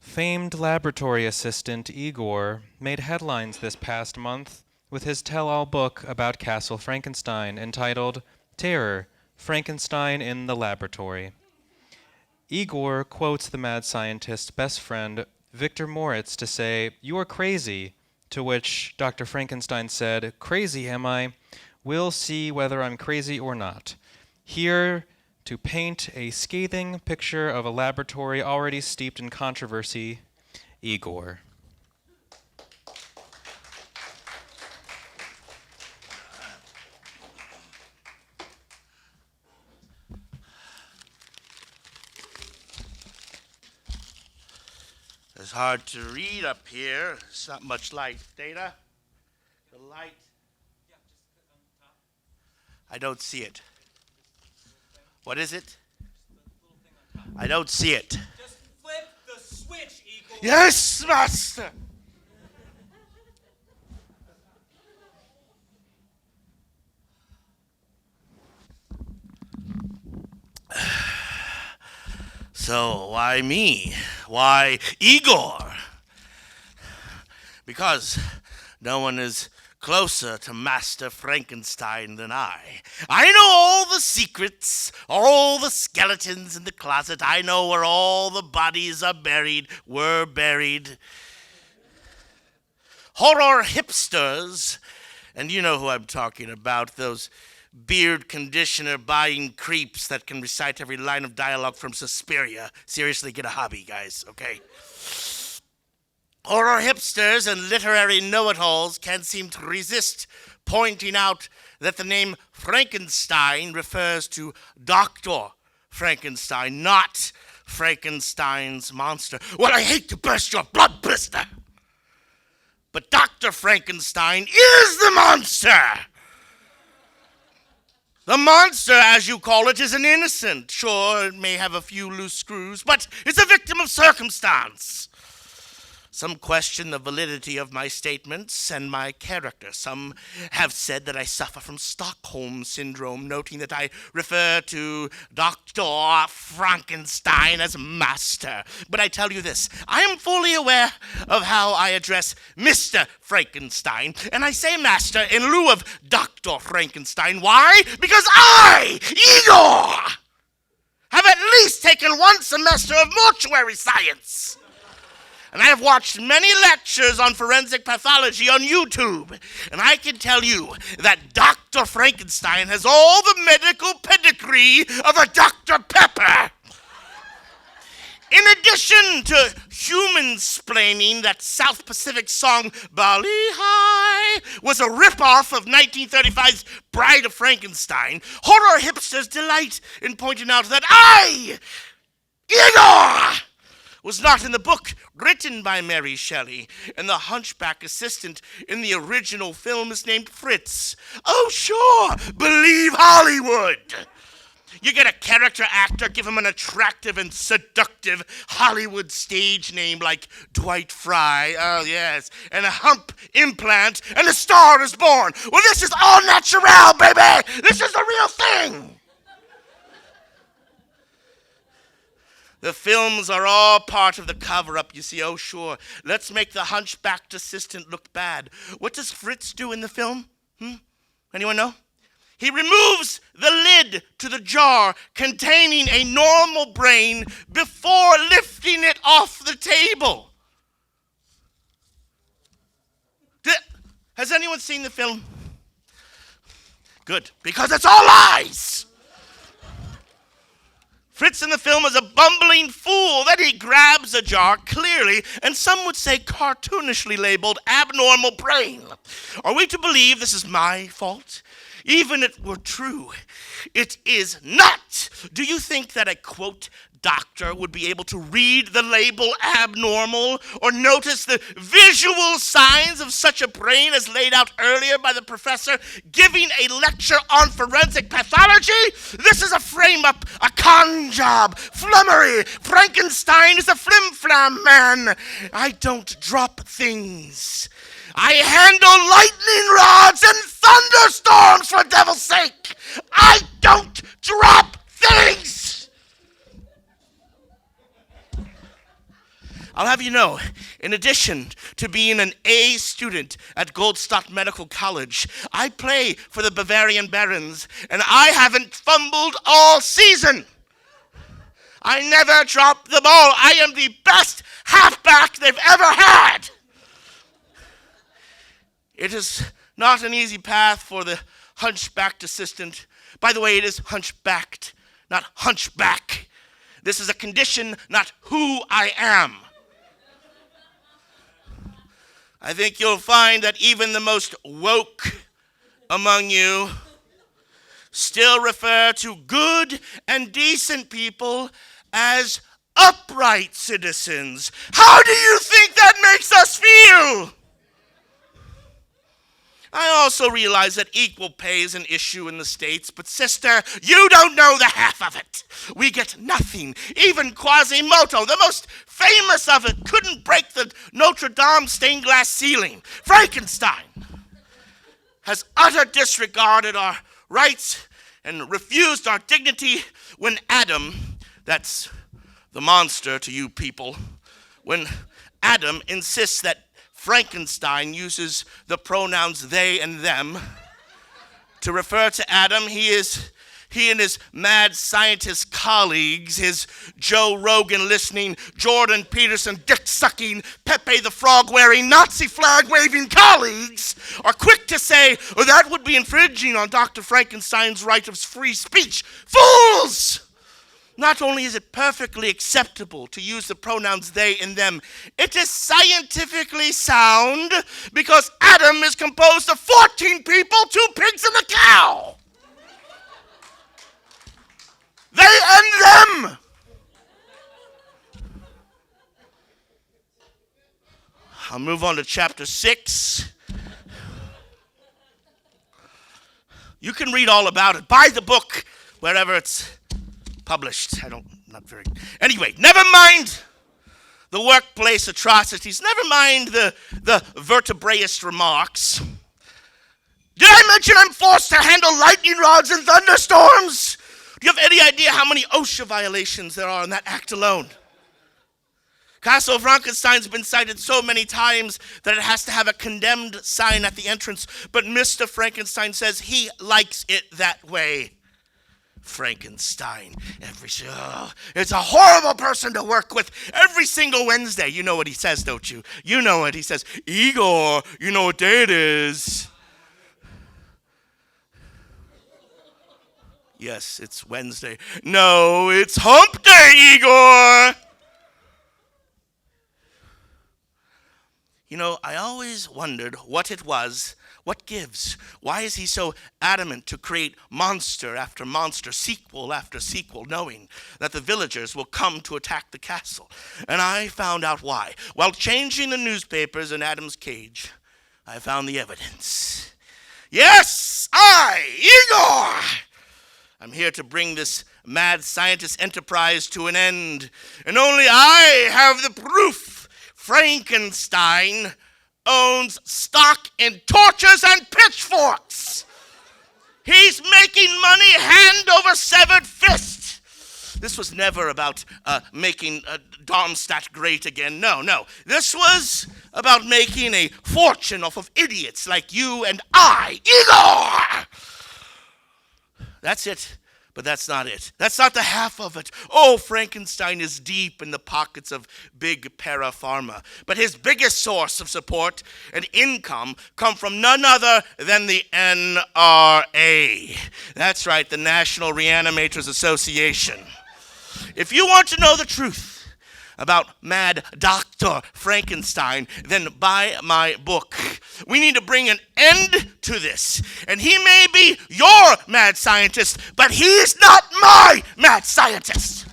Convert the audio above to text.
Famed laboratory assistant Igor made headlines this past month with his tell-all book about Castle Frankenstein entitled Terror, Frankenstein in the Laboratory. Igor quotes the mad scientist's best friend, Victor Moritz, to say, "You are crazy," to which Dr. Frankenstein said, "Crazy, am I? We'll see whether I'm crazy or not." Here to paint a scathing picture of a laboratory already steeped in controversy, Igor. It's hard to read up here. It's not much light. Data? The light. I don't see it. What is it? I don't see it. Just flip the switch, Igor. Yes, master! So, why me? Why Igor? Because no one is closer to Master Frankenstein than I. I know all the secrets, all the skeletons in the closet. I know where all the bodies were buried. Horror hipsters, and you know who I'm talking about, those beard conditioner buying creeps that can recite every line of dialogue from Suspiria. Seriously, get a hobby, guys, okay? Horror hipsters and literary know-it-alls can't seem to resist pointing out that the name Frankenstein refers to Dr. Frankenstein, not Frankenstein's monster. Well, I hate to burst your blood blister, but Dr. Frankenstein is the monster! The monster, as you call it, is an innocent. Sure, it may have a few loose screws, but it's a victim of circumstance. Some question the validity of my statements and my character. Some have said that I suffer from Stockholm Syndrome, noting that I refer to Dr. Frankenstein as master. But I tell you this, I am fully aware of how I address Mr. Frankenstein, and I say master in lieu of Dr. Frankenstein. Why? Because I, Igor, have at least taken one semester of mortuary science. And I have watched many lectures on forensic pathology on YouTube. And I can tell you that Dr. Frankenstein has all the medical pedigree of a Dr. Pepper. In addition to human-splaining, that South Pacific song, Bali High, was a ripoff of 1935's Bride of Frankenstein, horror hipsters delight in pointing out that I, Igor, was not in the book written by Mary Shelley, and the hunchback assistant in the original film is named Fritz. Oh, sure, believe Hollywood. You get a character actor, give him an attractive and seductive Hollywood stage name like Dwight Fry, oh yes, and a hump implant, and a star is born. Well, this is all natural, baby! This is the real thing! The films are all part of the cover-up, you see. Oh, sure. Let's make the hunchbacked assistant look bad. What does Fritz do in the film? Anyone know? He removes the lid to the jar containing a normal brain before lifting it off the table. Has anyone seen the film? Good, because it's all lies! Fritz in the film is a bumbling fool. Then he grabs a jar, clearly, and some would say cartoonishly labeled abnormal brain. Are we to believe this is my fault? Even if it were true, it is not. Do you think that a, quote, doctor would be able to read the label abnormal or notice the visual signs of such a brain as laid out earlier by the professor giving a lecture on forensic pathology? This is a frame-up, a con job, flummery. Frankenstein is a flim-flam man. I don't drop things. I handle lightning rods and thunderstorms, for devil's sake. I don't drop things. I'll have you know, in addition to being an A student at Goldstock Medical College, I play for the Bavarian Barons, and I haven't fumbled all season. I never drop the ball. I am the best halfback they've ever had. It is not an easy path for the hunchbacked assistant. By the way, it is hunchbacked, not hunchback. This is a condition, not who I am. I think you'll find that even the most woke among you still refer to good and decent people as upright citizens. How do you think that makes us feel? I also realize that equal pay is an issue in the States, but sister, you don't know the half of it. We get nothing. Even Quasimodo, the most famous of it, couldn't break the Notre Dame stained glass ceiling. Frankenstein has utter disregarded our rights and refused our dignity when Adam, that's the monster to you people, when Adam insists that Frankenstein uses the pronouns they and them to refer to Adam. He and his mad scientist colleagues, his Joe Rogan listening, Jordan Peterson dick sucking, Pepe the Frog wearing, Nazi flag waving colleagues are quick to say, oh, that would be infringing on Dr. Frankenstein's right of free speech. Fools! Not only is it perfectly acceptable to use the pronouns they and them, it is scientifically sound because Adam is composed of 14 people, 2 pigs, and a cow. They and them. I'll move on to chapter 6. You can read all about it. Buy the book wherever it's published. Anyway, never mind the workplace atrocities. Never mind the vertebraist remarks. Did I mention I'm forced to handle lightning rods and thunderstorms? Do you have any idea how many OSHA violations there are in that act alone? Castle Frankenstein's been cited so many times that it has to have a condemned sign at the entrance, but Mr. Frankenstein says he likes it that way. Frankenstein. It's a horrible person to work with every single Wednesday. You know what he says, don't you? You know it. He says, Igor, you know what day it is. Yes, it's Wednesday. No, it's hump day, Igor. You know, I always wondered what it was. What gives? Why is he so adamant to create monster after monster, sequel after sequel, knowing that the villagers will come to attack the castle? And I found out why. While changing the newspapers in Adam's cage, I found the evidence. Yes, Igor! I'm here to bring this mad scientist enterprise to an end, and only I have the proof. Frankenstein owns stock in torches and pitchforks. He's making money hand over severed fist. This was never about making Darmstadt great again. No. This was about making a fortune off of idiots like you and I. Igor! That's it. But that's not it. That's not the half of it. Oh, Frankenstein is deep in the pockets of big parapharma. But his biggest source of support and income come from none other than the NRA. That's right, the National Reanimators Association. If you want to know the truth about Mad Dr. Frankenstein, then buy my book. We need to bring an end to this. And he may be your mad scientist, but he's not my mad scientist.